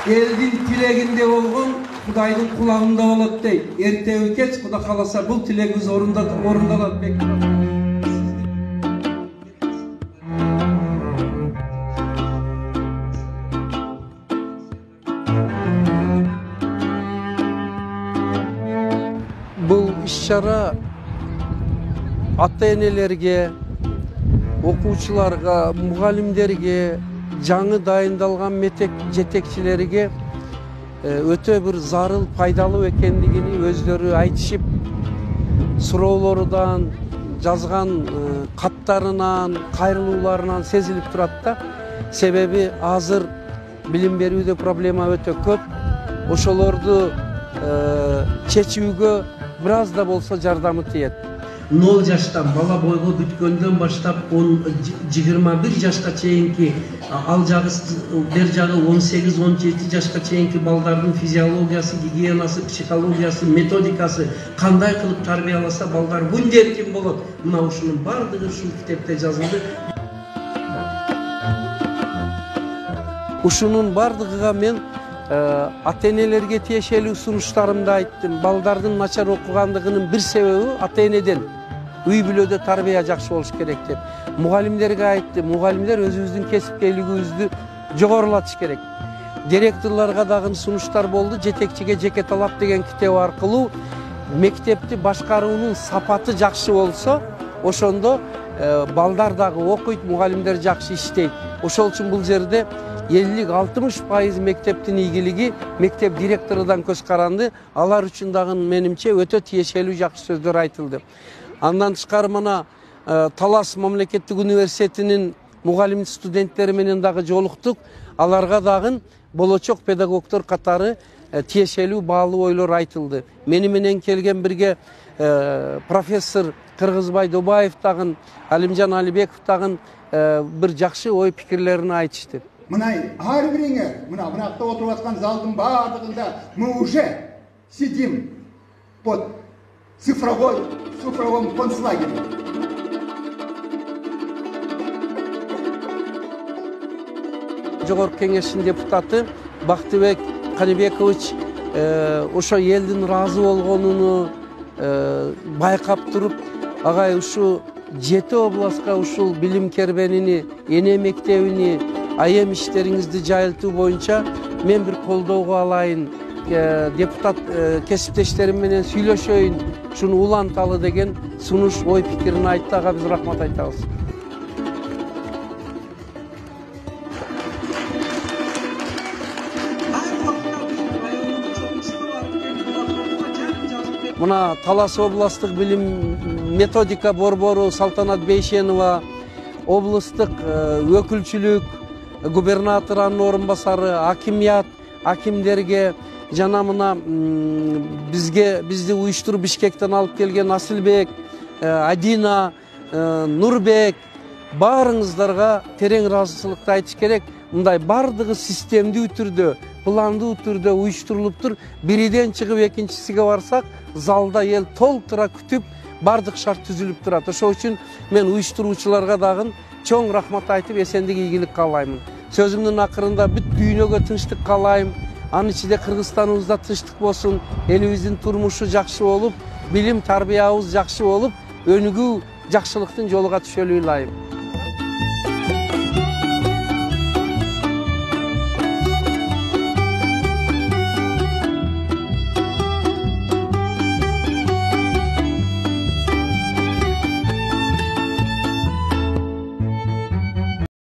Elдің тілегінде болған Құдайдың құлағында болады дейді. Ертеңгі кеш Құда қаласа бұл тілегіміз орындалады. Бұл іс-шара ата-енелерге, оқушыларға, мұғалімдерге, жаңы дайындалған мектеп жетекшілерге өте бір зарыл, пайдалы екендігini өздері айтышып, сұраулардан, жазған хаттарынан, қайрылуларынан сезіліп тұрады да. Себебі азыр білім беруде проблема өте көп. Ошолорду чечүүгө біраз да болса жардамы тиет. 0 жаштан бала бойго бүткөндөн баштап 21 жашка чейинки ал жагы бер жагы 18-17 жашка чейинки балдардын физиологиясы, гигиенасы, психологиясы, методикасы кандай кылып тарбияласа балдар мындай эркин болот. Мына ушунун бардыгы ушул китепте жазылды. Ушунун бардыгыга мен ата-энелерге тиешелүү сунуштарымды айттым. Балдардын начар окугандыгынын бир себеби ата-энеден. Үй бүлөдө тарбия жакшы болуш керек деп. Мугалимдерге айттым. Мугалимдер өзүбүздүн кесипкейлигибизди жогорулатыш керек. Директорлорго дагы сунуштар болду. Жетекчиге жеке талап деген китеп аркылуу мектепти башкаруунун сапаты жакшы болсо, ошондо балдар дагы окуйт, мугалимдер жакшы иштейт. Ошол үчүн бул жерде 50-60% мектептин ийгилиги мектеп директорудан көз каранды. Алар үчүн дагы менимче өтө тиешелүү жакшы сөздөр айтылды. Андан тышкары мына Талас мамлекеттик университетинин мугалим студенттери менен дагы жолуктук. Аларга дагы болочок педагогдор катары тиешелүү баалуу ойлор айтылды. Мени менен келген бирге профессор Кыргызбай Добаев дагы, Алимжан Алибеков дагы бир жакшы ой пикирлерин айтышты. Мынай ар бириңе, мынакта отуруп аткан залдын баардыгында мы уже сидим под цифровом концлагере. Жогорку кеңештин депутаты Бактыбек Канибекович ошо элдин ыраазы болгонуну байкап туруп, агай ушу 7 областка ушул билим кербенини, эне мектебини, айым иштериңизди жайылтуу боюнча мен бир колдоого алайын, депутат кесиптештерим менен сүйлөшөйүн, шуну уланталы деген сунуш ой пикирин айтты. Ага биз рахмат айтабыз. Мына Талас областык билим методика борбору Салтанат Бейшенова, областык өкүлчүлүк, губернаторунун орунбасары, акимият, акимдерге жана мына бизди уюштуруп Бишкектен алып келген Асылбек, Адина, Нурбек, баарыңыздарга терең ыраазычылыкты айтыш керек. Мындай бардыгы системдүү түрдө, пландуу түрдө уюштурулуптур. Бириден чыгып экинчисиге барсак, залда эл толтура күтүп, бардык шарт түзүлүп турат. Ошол үчүн мен уюштуруучуларга дагы чоң рахмат айтып, эсендик ийгилик каалаймын. Сөзүмдүн акырында бүт дүйнөгө тынчтык каалайм. Анын ичинде Кыргызстаныбызда тынчтык болсун, элибиздин турмушу жакшы болуп, билим тарбиябыз жакшы болуп, өнүгүү жакшылыктын жолуга түшөлү ыйлайм.